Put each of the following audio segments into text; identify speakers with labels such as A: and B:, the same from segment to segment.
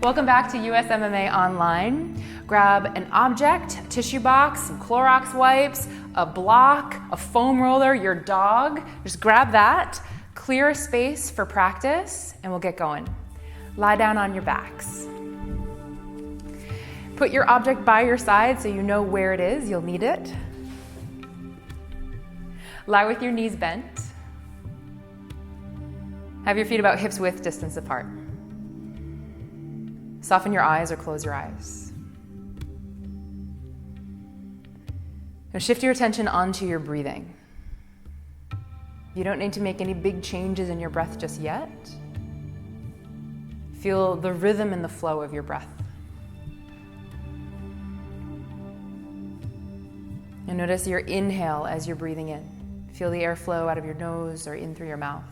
A: Welcome back to USMMA Online. Grab an object, a tissue box, some Clorox wipes, a block, a foam roller, your dog. Just grab that, clear a space for practice, and we'll get going. Lie down on your backs. Put your object by your side so you know where it is. You'll need it. Lie with your knees bent. Have your feet about hips width distance apart. Soften your eyes or close your eyes. Now shift your attention onto your breathing. You don't need to make any big changes in your breath just yet. Feel the rhythm and the flow of your breath. And notice your inhale as you're breathing in. Feel the air flow out of your nose or in through your mouth.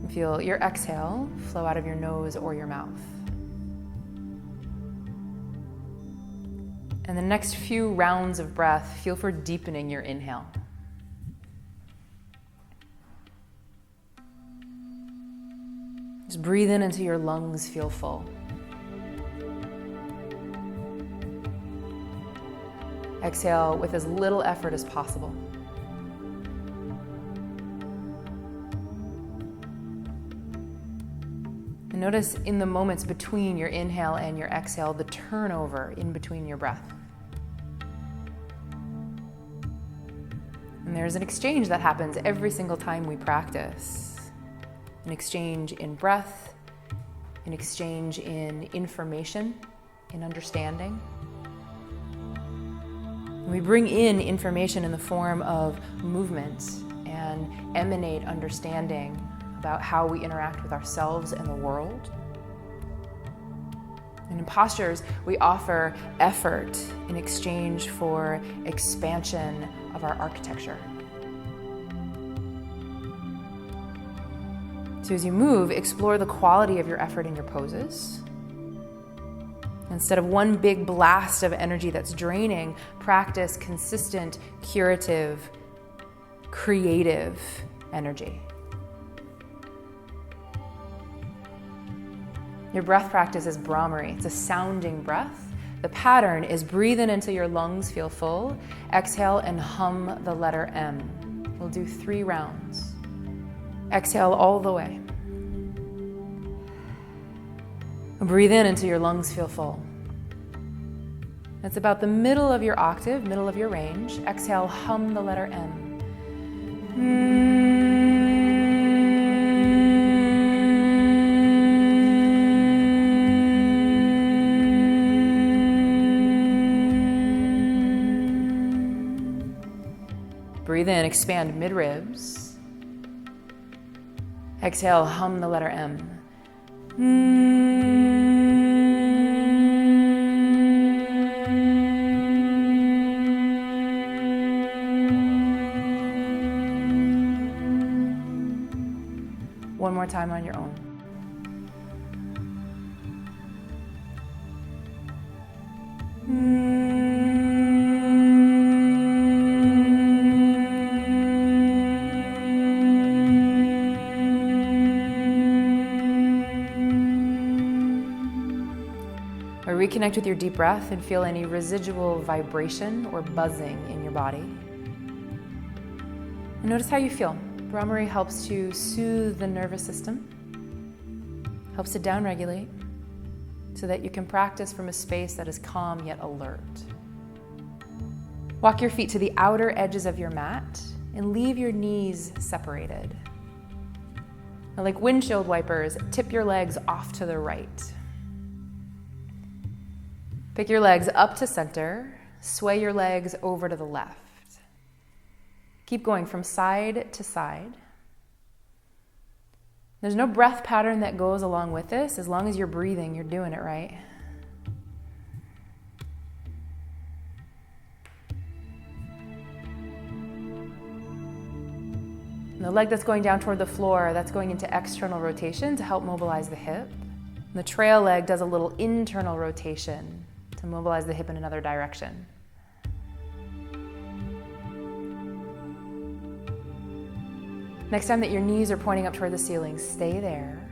A: And feel your exhale flow out of your nose or your mouth. And the next few rounds of breath, feel for deepening your inhale. Just breathe in until your lungs feel full. Exhale with as little effort as possible. And notice in the moments between your inhale and your exhale, the turnover in between your breath. And there's an exchange that happens every single time we practice. An exchange in breath, an exchange in information, in understanding. We bring in information in the form of movement and emanate understanding about how we interact with ourselves and the world. And in postures, we offer effort in exchange for expansion of our architecture. So as you move, explore the quality of your effort in your poses. Instead of one big blast of energy that's draining, practice consistent, curative, creative energy. Your breath practice is Brahmari. It's a sounding breath. The pattern is breathe in until your lungs feel full. Exhale and hum the letter M. We'll do 3 rounds. Exhale all the way. Breathe in until your lungs feel full. That's about the middle of your octave, middle of your range. Exhale, hum the letter M. Breathe in, expand mid-ribs. Exhale, hum the letter M. One more time on your own. Or reconnect with your deep breath and feel any residual vibration or buzzing in your body. And notice how you feel. Brahmari helps to soothe the nervous system, helps to downregulate so that you can practice from a space that is calm yet alert. Walk your feet to the outer edges of your mat and leave your knees separated. Now, like windshield wipers, tip your legs off to the right. Pick your legs up to center, sway your legs over to the left. Keep going from side to side. There's no breath pattern that goes along with this. As long as you're breathing, you're doing it right. And the leg that's going down toward the floor, that's going into external rotation to help mobilize the hip. And the trail leg does a little internal rotation to mobilize the hip in another direction. Next time that your knees are pointing up toward the ceiling, stay there.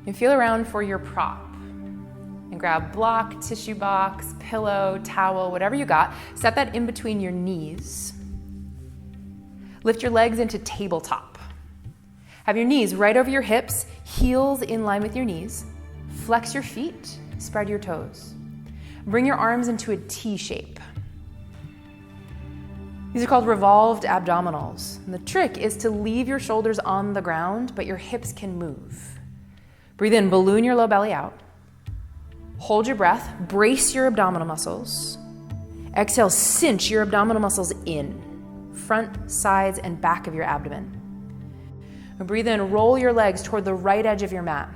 A: And feel around for your prop. And grab block, tissue box, pillow, towel, whatever you got. Set that in between your knees. Lift your legs into tabletop. Have your knees right over your hips, heels in line with your knees. Flex your feet, spread your toes. Bring your arms into a T shape. These are called revolved abdominals. And the trick is to leave your shoulders on the ground, but your hips can move. Breathe in, balloon your low belly out. Hold your breath, brace your abdominal muscles. Exhale, cinch your abdominal muscles in, front, sides, and back of your abdomen. And breathe in, roll your legs toward the right edge of your mat.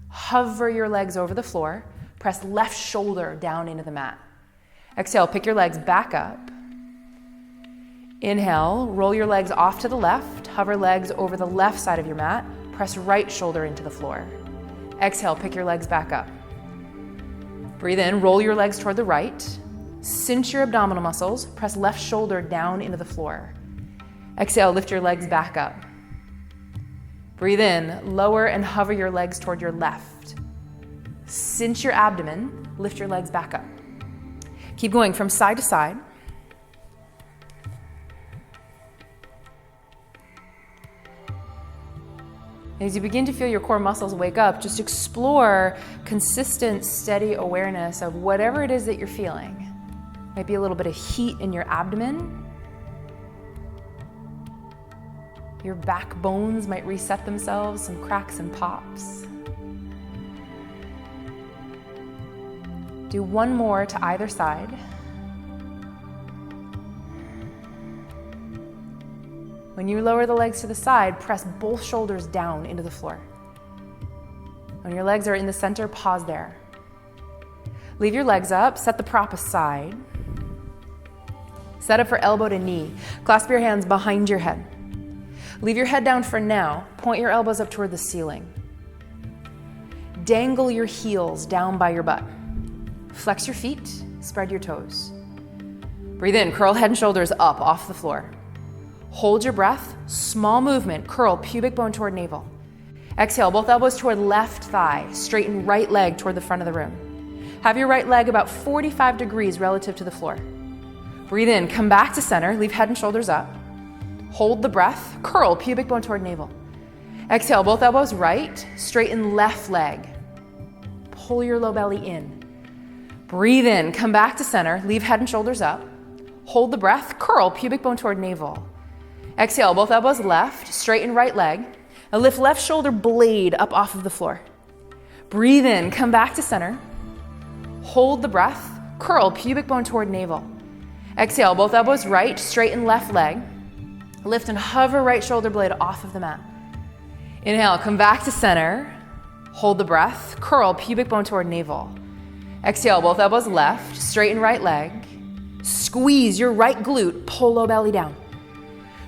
A: Hover your legs over the floor. Press left shoulder down into the mat. Exhale, pick your legs back up. Inhale, roll your legs off to the left. Hover legs over the left side of your mat. Press right shoulder into the floor. Exhale, pick your legs back up. Breathe in, roll your legs toward the right. Cinch your abdominal muscles. Press left shoulder down into the floor. Exhale, lift your legs back up. Breathe in, lower and hover your legs toward your left. Cinch your abdomen, lift your legs back up. Keep going from side to side. As you begin to feel your core muscles wake up, just explore consistent, steady awareness of whatever it is that you're feeling. Might be a little bit of heat in your abdomen. Your back bones might reset themselves, some cracks and pops. Do one more to either side. When you lower the legs to the side, press both shoulders down into the floor. When your legs are in the center, pause there. Leave your legs up, set the prop aside. Set up for elbow to knee. Clasp your hands behind your head. Leave your head down for now. Point your elbows up toward the ceiling. Dangle your heels down by your butt. Flex your feet, spread your toes. Breathe in, curl head and shoulders up off the floor. Hold your breath, small movement, curl pubic bone toward navel. Exhale, both elbows toward left thigh, straighten right leg toward the front of the room. Have your right leg about 45 degrees relative to the floor. Breathe in, come back to center, leave head and shoulders up. Hold the breath, curl pubic bone toward navel. Exhale, both elbows right, straighten left leg. Pull your low belly in. Breathe in, come back to center, leave head and shoulders up. Hold the breath, curl pubic bone toward navel. Exhale, both elbows left, straighten right leg. And lift left shoulder blade up off of the floor. Breathe in, come back to center. Hold the breath, curl pubic bone toward navel. Exhale, both elbows right, straighten left leg. Lift and hover right shoulder blade off of the mat. Inhale, come back to center. Hold the breath, curl pubic bone toward navel. Exhale, both elbows left, straighten right leg. Squeeze your right glute, pull low belly down.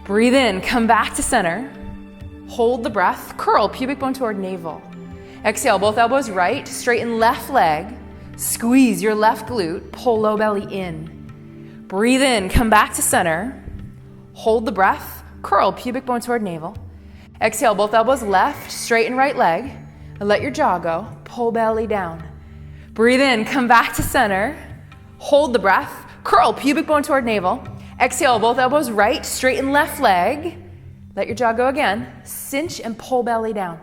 A: Breathe in, come back to center. Hold the breath, curl pubic bone toward navel. Exhale, both elbows right, straighten left leg. Squeeze your left glute, pull low belly in. Breathe in, come back to center. Hold the breath, curl pubic bone toward navel. Exhale, both elbows left, straighten right leg. And let your jaw go, pull belly down. Breathe in, come back to center. Hold the breath, curl pubic bone toward navel. Exhale, both elbows right, straighten left leg. Let your jaw go again. Cinch and pull belly down.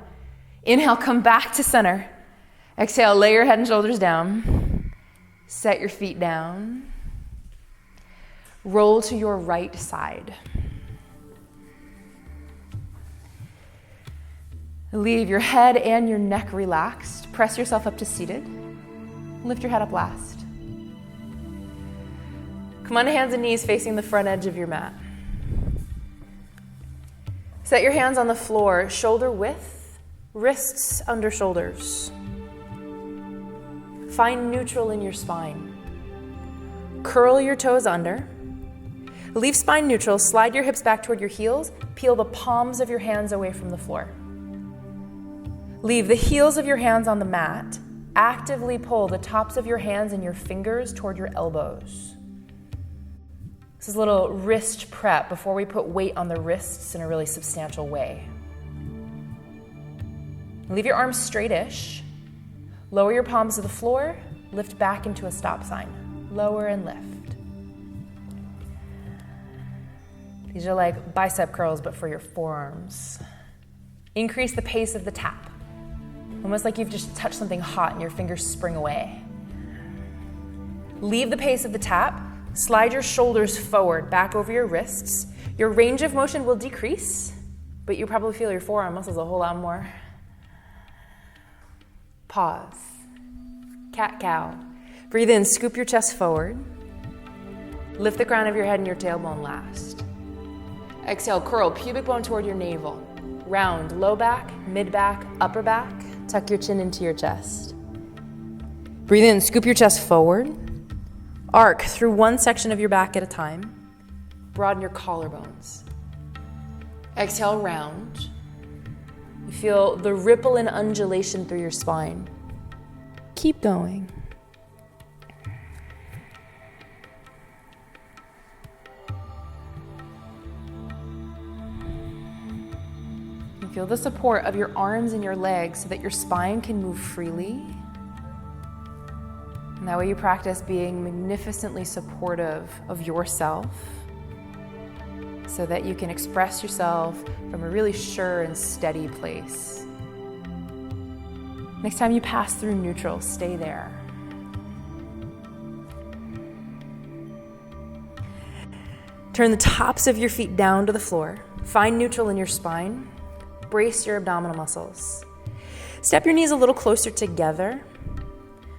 A: Inhale, come back to center. Exhale, lay your head and shoulders down. Set your feet down. Roll to your right side. Leave your head and your neck relaxed. Press yourself up to seated. Lift your head up last. Come on to hands and knees facing the front edge of your mat. Set your hands on the floor, shoulder width, wrists under shoulders. Find neutral in your spine. Curl your toes under. Leave spine neutral, slide your hips back toward your heels, peel the palms of your hands away from the floor. Leave the heels of your hands on the mat. Actively pull the tops of your hands and your fingers toward your elbows. This is a little wrist prep before we put weight on the wrists in a really substantial way. Leave your arms straightish. Lower your palms to the floor. Lift back into a stop sign. Lower and lift. These are like bicep curls, but for your forearms. Increase the pace of the tap. Almost like you've just touched something hot and your fingers spring away. Leave the pace of the tap. Slide your shoulders forward, back over your wrists. Your range of motion will decrease, but you probably feel your forearm muscles a whole lot more. Pause. Cat-cow. Breathe in, scoop your chest forward. Lift the crown of your head and your tailbone last. Exhale, curl pubic bone toward your navel. Round low back, mid back, upper back. Tuck your chin into your chest. Breathe in, scoop your chest forward. Arc through one section of your back at a time. Broaden your collarbones. Exhale, round. You feel the ripple and undulation through your spine. Keep going. You feel the support of your arms and your legs so that your spine can move freely. And that way you practice being magnificently supportive of yourself so that you can express yourself from a really sure and steady place. Next time you pass through neutral, stay there. Turn the tops of your feet down to the floor. Find neutral in your spine. Brace your abdominal muscles. Step your knees a little closer together.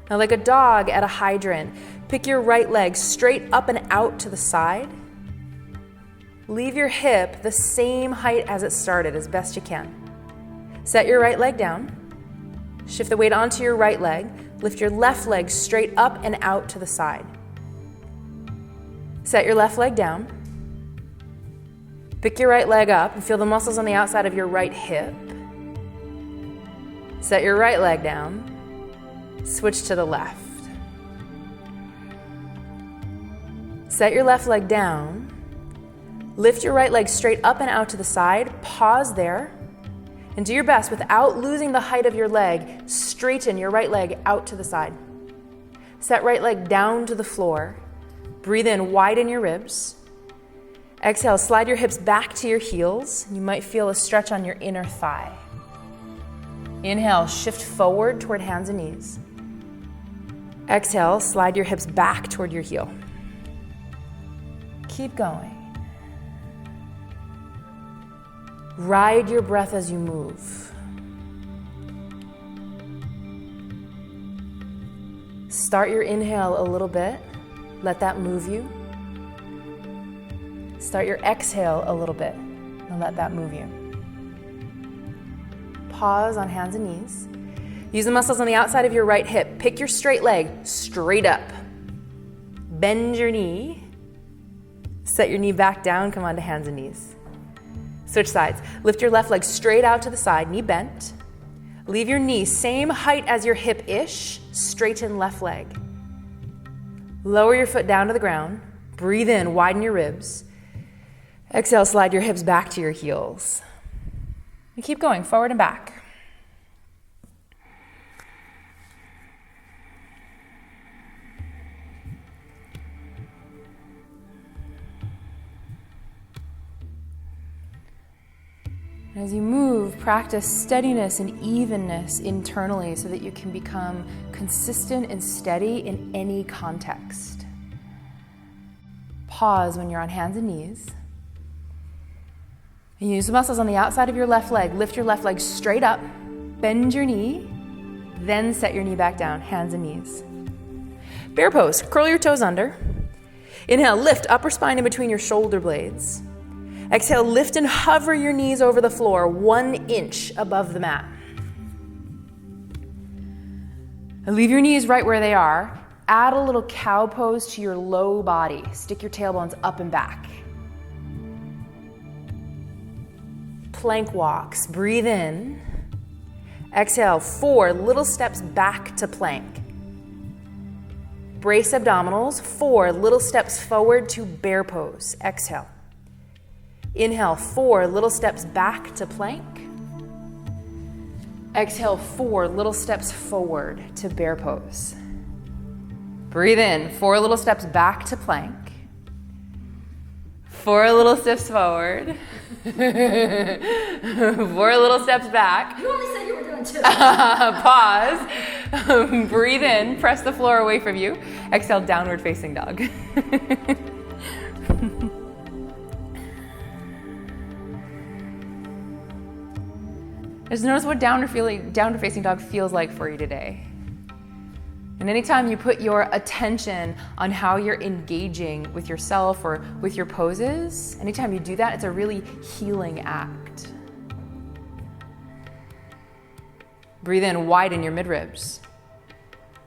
A: Now, like a dog at a hydrant, pick your right leg straight up and out to the side. Leave your hip the same height as it started as best you can. Set your right leg down. Shift the weight onto your right leg. Lift your left leg straight up and out to the side. Set your left leg down. Pick your right leg up and feel the muscles on the outside of your right hip. Set your right leg down. Switch to the left. Set your left leg down. Lift your right leg straight up and out to the side. Pause there. And do your best, without losing the height of your leg, straighten your right leg out to the side. Set right leg down to the floor. Breathe in, widen your ribs. Exhale, slide your hips back to your heels. You might feel a stretch on your inner thigh. Inhale, shift forward toward hands and knees. Exhale, slide your hips back toward your heel. Keep going. Ride your breath as you move. Start your inhale a little bit. Let that move you. Start your exhale a little bit and let that move you. Pause on hands and knees. Use the muscles on the outside of your right hip. Pick your straight leg straight up. Bend your knee. Set your knee back down, come onto hands and knees. Switch sides. Lift your left leg straight out to the side, knee bent. Leave your knee same height as your hip-ish, straighten left leg. Lower your foot down to the ground. Breathe in, widen your ribs. Exhale, slide your hips back to your heels. And keep going, forward and back. As you move, practice steadiness and evenness internally so that you can become consistent and steady in any context. Pause when you're on hands and knees. And use the muscles on the outside of your left leg. Lift your left leg straight up, bend your knee, then set your knee back down, hands and knees. Bear pose, curl your toes under. Inhale, lift upper spine in between your shoulder blades. Exhale, lift and hover your knees over the floor 1 inch above the mat. And leave your knees right where they are. Add a little cow pose to your low body. Stick your tailbones up and back. Plank walks. Breathe in. Exhale, 4 little steps back to plank. Brace abdominals. 4 little steps forward to bear pose. Exhale. Inhale, 4 little steps back to plank. Exhale, 4 little steps forward to bear pose. Breathe in, 4 little steps back to plank. 4 little steps forward. 4 little steps back.
B: You only said you were doing 2.
A: Pause. Breathe in, press the floor away from you. Exhale, downward facing dog. Just notice what downward facing dog feels like for you today. And anytime you put your attention on how you're engaging with yourself or with your poses, anytime you do that, it's a really healing act. Breathe in, widen your midribs.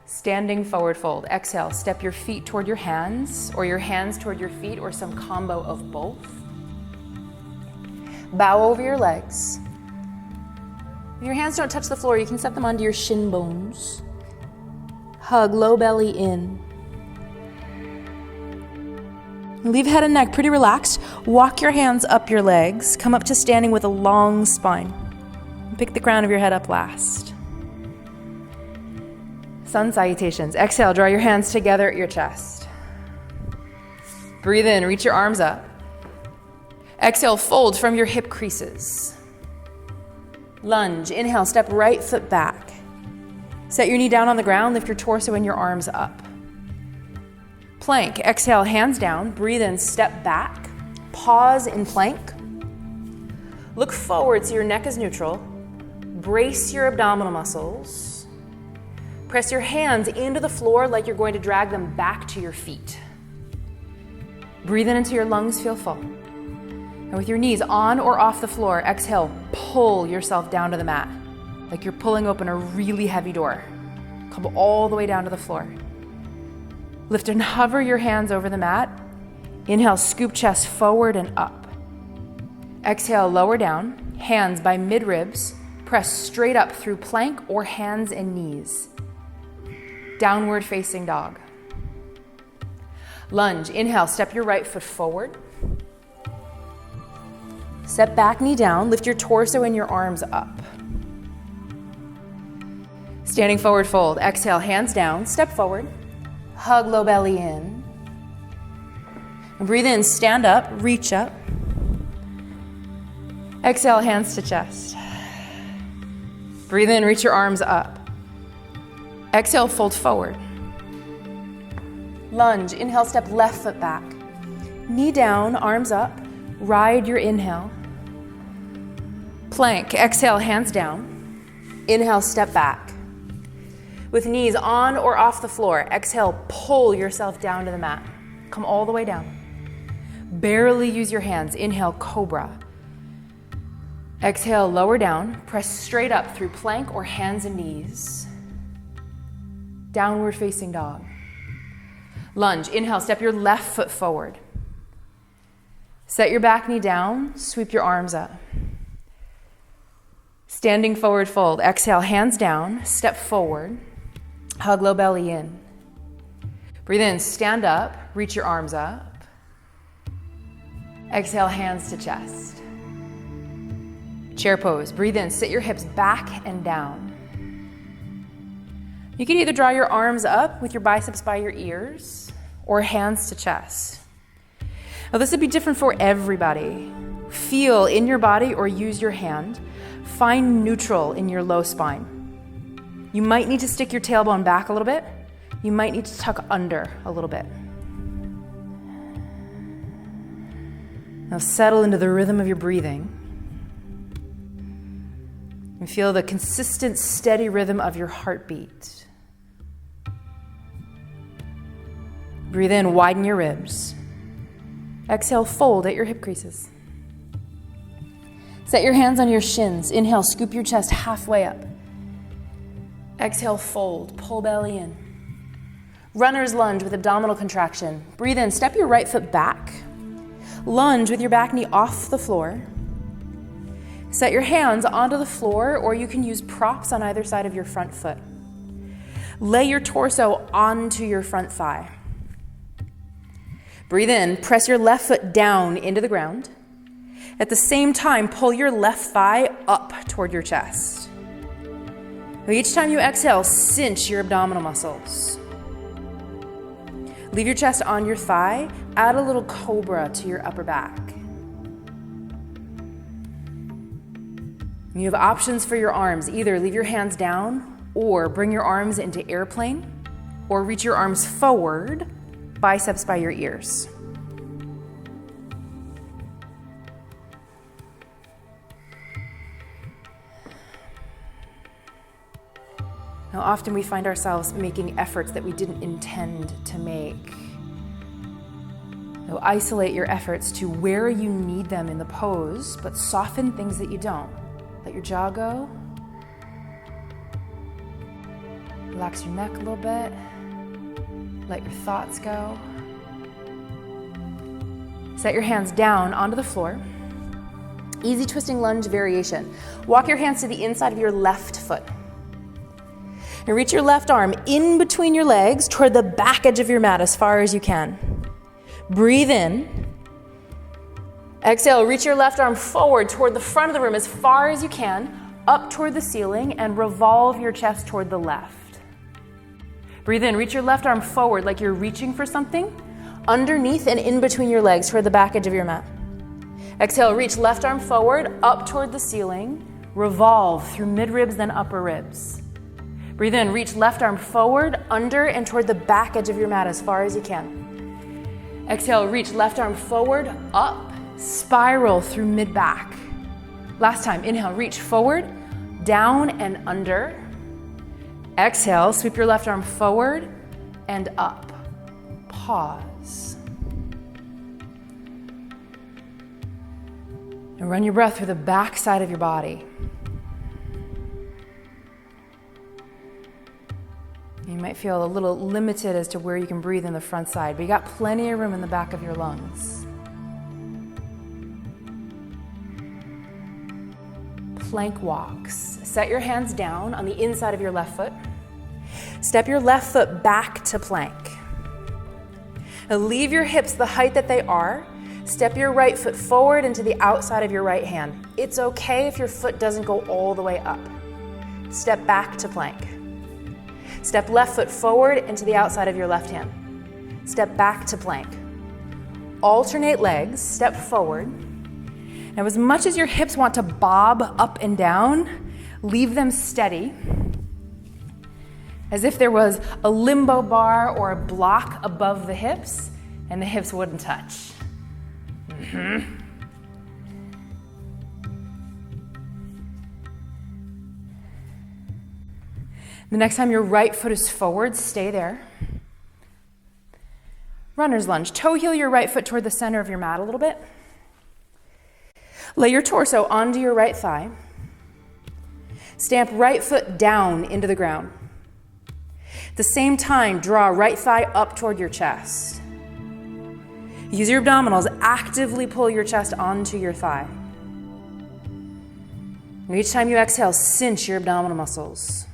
A: Standing forward fold. Exhale, step your feet toward your hands or your hands toward your feet or some combo of both. Bow over your legs. If your hands don't touch the floor, you can set them onto your shin bones. Hug, low belly in. Leave head and neck pretty relaxed. Walk your hands up your legs. Come up to standing with a long spine. Pick the crown of your head up last. Sun salutations. Exhale, draw your hands together at your chest. Breathe in, reach your arms up. Exhale, fold from your hip creases. Lunge. Inhale, step right foot back. Set your knee down on the ground, lift your torso and your arms up. Plank. Exhale, hands down. Breathe in, step back. Pause in plank. Look forward so your neck is neutral. Brace your abdominal muscles. Press your hands into the floor like you're going to drag them back to your feet. Breathe in until your lungs feel full. And with your knees on or off the floor, exhale, pull yourself down to the mat, like you're pulling open a really heavy door. Come all the way down to the floor. Lift and hover your hands over the mat. Inhale, scoop chest forward and up. Exhale, lower down, hands by mid-ribs, press straight up through plank or hands and knees. Downward facing dog. Lunge. Inhale, step your right foot forward. Step back, knee down, lift your torso and your arms up. Standing forward fold. Exhale, hands down, step forward. Hug low belly in. And breathe in, stand up, reach up. Exhale, hands to chest. Breathe in, reach your arms up. Exhale, fold forward. Lunge. Inhale, step left foot back. Knee down, arms up. Ride your inhale. Plank. Exhale, hands down. Inhale, step back. With knees on or off the floor, exhale, pull yourself down to the mat. Come all the way down. Barely use your hands. Inhale, cobra. Exhale, lower down. Press straight up through plank or hands and knees. Downward facing dog. Lunge. Inhale, step your left foot forward. Set your back knee down, sweep your arms up. Standing forward fold. Exhale, hands down, step forward. Hug low belly in. Breathe in, stand up, reach your arms up. Exhale, hands to chest. Chair pose. Breathe in, sit your hips back and down. You can either draw your arms up with your biceps by your ears or hands to chest. Now this would be different for everybody. Feel in your body or use your hand. Find neutral in your low spine. You might need to stick your tailbone back a little bit. You might need to tuck under a little bit. Now settle into the rhythm of your breathing. And feel the consistent, steady rhythm of your heartbeat. Breathe in, widen your ribs. Exhale, fold at your hip creases. Set your hands on your shins. Inhale, scoop your chest halfway up. Exhale, fold, pull belly in. Runner's lunge with abdominal contraction. Breathe in, step your right foot back. Lunge with your back knee off the floor. Set your hands onto the floor, or you can use props on either side of your front foot. Lay your torso onto your front thigh. Breathe in, press your left foot down into the ground. At the same time, pull your left thigh up toward your chest. Each time you exhale, cinch your abdominal muscles. Leave your chest on your thigh, add a little cobra to your upper back. You have options for your arms. Either leave your hands down or bring your arms into airplane or reach your arms forward, biceps by your ears. Now, often we find ourselves making efforts that we didn't intend to make. Now, isolate your efforts to where you need them in the pose, but soften things that you don't. Let your jaw go. Relax your neck a little bit. Let your thoughts go. Set your hands down onto the floor. Easy twisting lunge variation. Walk your hands to the inside of your left foot. And reach your left arm in between your legs toward the back edge of your mat as far as you can. Breathe in. Exhale, reach your left arm forward toward the front of the room as far as you can, up toward the ceiling, and revolve your chest toward the left. Breathe in, reach your left arm forward like you're reaching for something, underneath and in between your legs toward the back edge of your mat. Exhale, reach left arm forward, up toward the ceiling, revolve through mid-ribs, then upper ribs. Breathe in, reach left arm forward, under and toward the back edge of your mat as far as you can. Exhale, reach left arm forward, up, spiral through mid-back. Last time, inhale, reach forward, down and under. Exhale, sweep your left arm forward and up. Pause. And run your breath through the back side of your body. You might feel a little limited as to where you can breathe in the front side, but you got plenty of room in the back of your lungs. Plank walks. Set your hands down on the inside of your left foot. Step your left foot back to plank. Now leave your hips the height that they are. Step your right foot forward into the outside of your right hand. It's okay if your foot doesn't go all the way up. Step back to plank. Step left foot forward into the outside of your left hand. Step back to plank. Alternate legs, step forward. Now, as much as your hips want to bob up and down, leave them steady, as if there was a limbo bar or a block above the hips, and the hips wouldn't touch. The next time your right foot is forward, stay there. Runner's lunge. Toe heel your right foot toward the center of your mat a little bit. Lay your torso onto your right thigh. Stamp right foot down into the ground. At the same time, draw right thigh up toward your chest. Use your abdominals, actively pull your chest onto your thigh. And each time you exhale, cinch your abdominal muscles.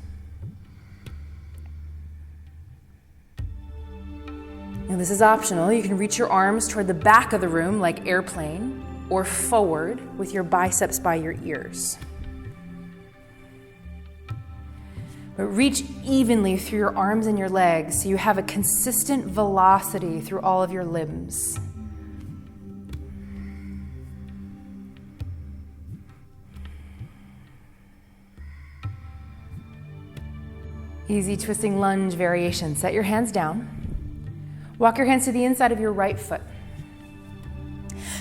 A: And this is optional. You can reach your arms toward the back of the room like airplane, or forward with your biceps by your ears. But reach evenly through your arms and your legs so you have a consistent velocity through all of your limbs. Easy twisting lunge variation. Set your hands down. Walk your hands to the inside of your right foot.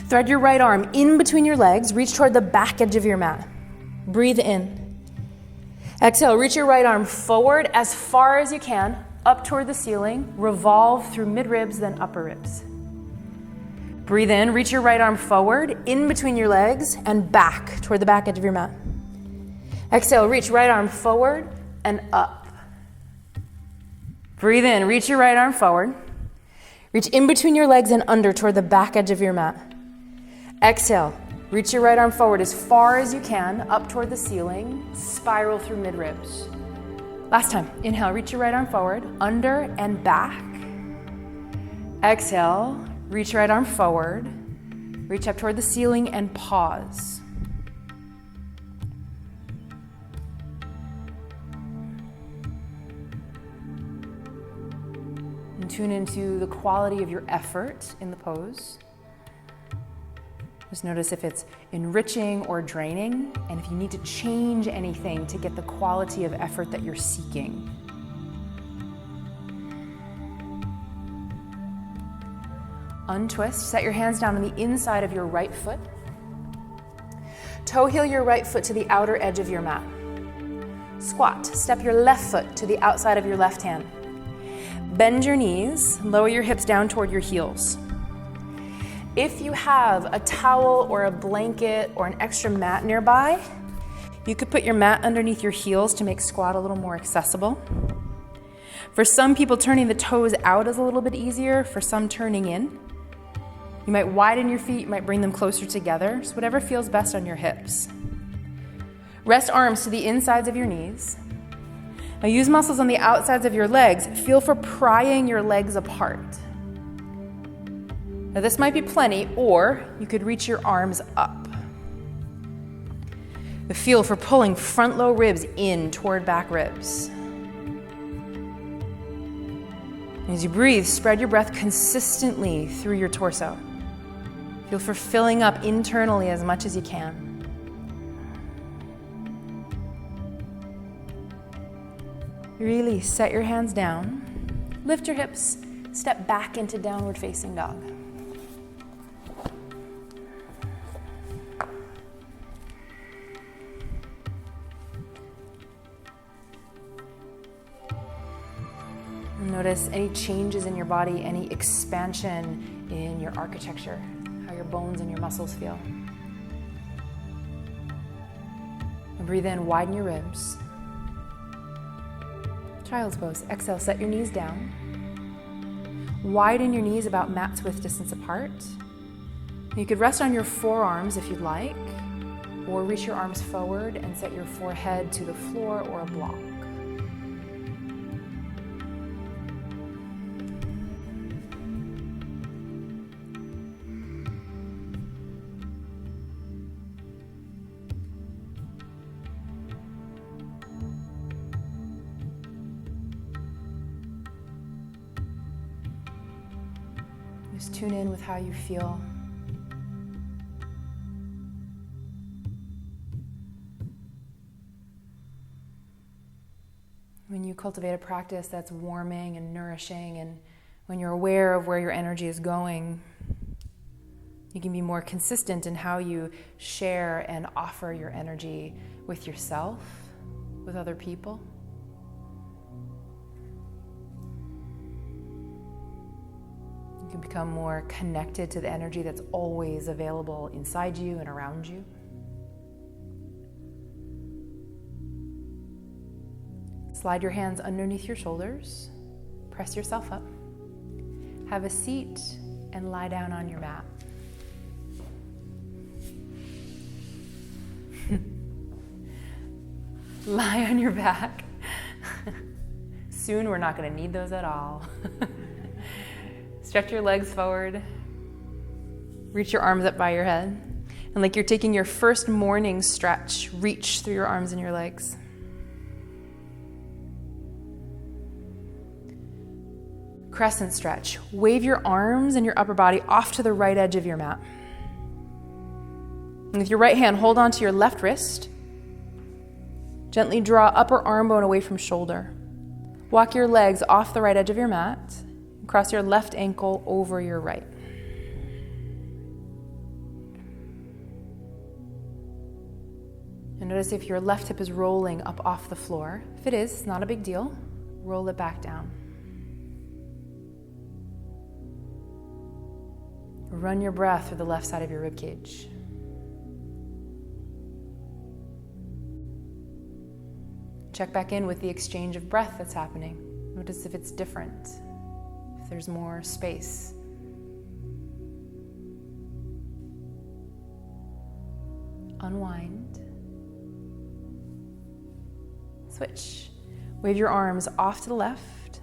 A: Thread your right arm in between your legs. Reach toward the back edge of your mat. Breathe in. Exhale, reach your right arm forward as far as you can, up toward the ceiling. Revolve through mid-ribs, then upper ribs. Breathe in, reach your right arm forward, in between your legs, and back toward the back edge of your mat. Exhale, reach right arm forward and up. Breathe in, reach your right arm forward. Reach in between your legs and under toward the back edge of your mat. Exhale, reach your right arm forward as far as you can, up toward the ceiling, spiral through mid-ribs. Last time, inhale, reach your right arm forward, under and back. Exhale, reach your right arm forward, reach up toward the ceiling and pause. And tune into the quality of your effort in the pose. Just notice if it's enriching or draining, and if you need to change anything to get the quality of effort that you're seeking. Untwist, set your hands down on the inside of your right foot. Toe heel your right foot to the outer edge of your mat. Squat, step your left foot to the outside of your left hand. Bend your knees, lower your hips down toward your heels. If you have a towel or a blanket or an extra mat nearby, you could put your mat underneath your heels to make squat a little more accessible. For some people, turning the toes out is a little bit easier. For some, turning in. You might widen your feet, you might bring them closer together. So whatever feels best on your hips. Rest arms to the insides of your knees. Now use muscles on the outsides of your legs. Feel for prying your legs apart. Now this might be plenty, or you could reach your arms up. The feel for pulling front low ribs in toward back ribs. As you breathe, spread your breath consistently through your torso. Feel for filling up internally as much as you can. Release, set your hands down. Lift your hips, step back into downward facing dog. Notice any changes in your body, any expansion in your architecture, how your bones and your muscles feel. And breathe in, widen your ribs. Child's pose. Exhale, set your knees down. Widen your knees about mat width distance apart. You could rest on your forearms if you'd like, or reach your arms forward and set your forehead to the floor or a block. Just tune in with how you feel. When you cultivate a practice that's warming and nourishing, and when you're aware of where your energy is going, you can be more consistent in how you share and offer your energy with yourself, with other people. You can become more connected to the energy that's always available inside you and around you. Slide your hands underneath your shoulders. Press yourself up. Have a seat and lie down on your mat. Lie on your back. Soon we're not going to need those at all. Stretch your legs forward. Reach your arms up by your head. And like you're taking your first morning stretch, reach through your arms and your legs. Crescent stretch. Wave your arms and your upper body off to the right edge of your mat. And with your right hand, hold on to your left wrist. Gently draw upper arm bone away from shoulder. Walk your legs off the right edge of your mat. Cross your left ankle over your right. And notice if your left hip is rolling up off the floor. If it is, it's not a big deal. Roll it back down. Run your breath through the left side of your rib cage. Check back in with the exchange of breath that's happening. Notice if it's different, if there's more space. Unwind. Switch. Wave your arms off to the left.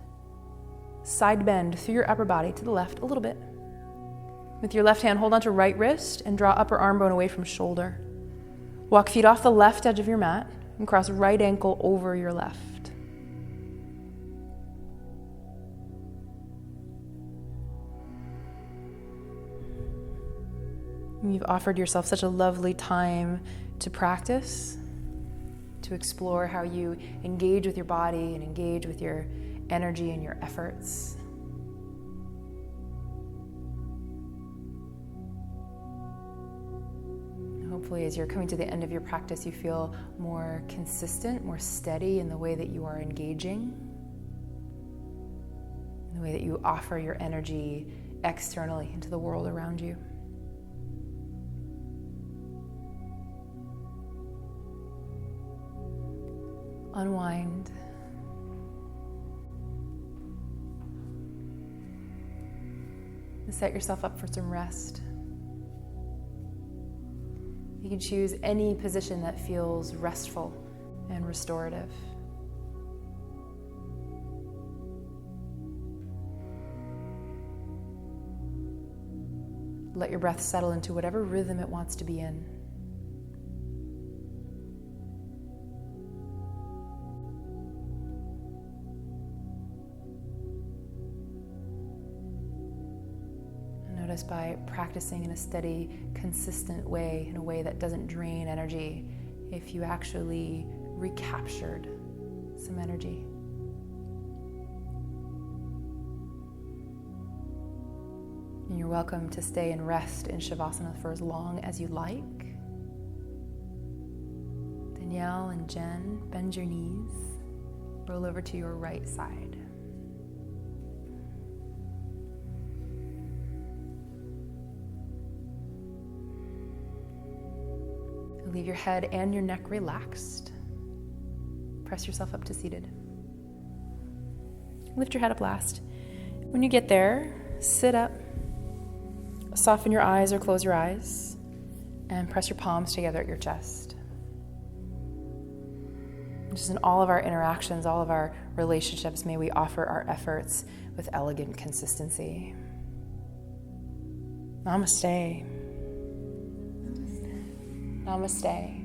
A: Side bend through your upper body to the left a little bit. With your left hand, hold onto right wrist and draw upper arm bone away from shoulder. Walk feet off the left edge of your mat and cross right ankle over your left. You've offered yourself such a lovely time to practice, to explore how you engage with your body and engage with your energy and your efforts. Hopefully, as you're coming to the end of your practice, you feel more consistent, more steady in the way that you are engaging, in the way that you offer your energy externally into the world around you. Unwind. Set yourself up for some rest. You can choose any position that feels restful and restorative. Let your breath settle into whatever rhythm it wants to be in. Notice by practicing in a steady, consistent way, in a way that doesn't drain energy, if you actually recaptured some energy. And you're welcome to stay and rest in Shavasana for as long as you like. Danielle and Jen, bend your knees, roll over to your right side. Leave your head and your neck relaxed. Press yourself up to seated. Lift your head up last. When you get there, sit up. Soften your eyes or close your eyes. And press your palms together at your chest. Just in all of our interactions, all of our relationships, may we offer our efforts with elegant consistency. Namaste. Namaste.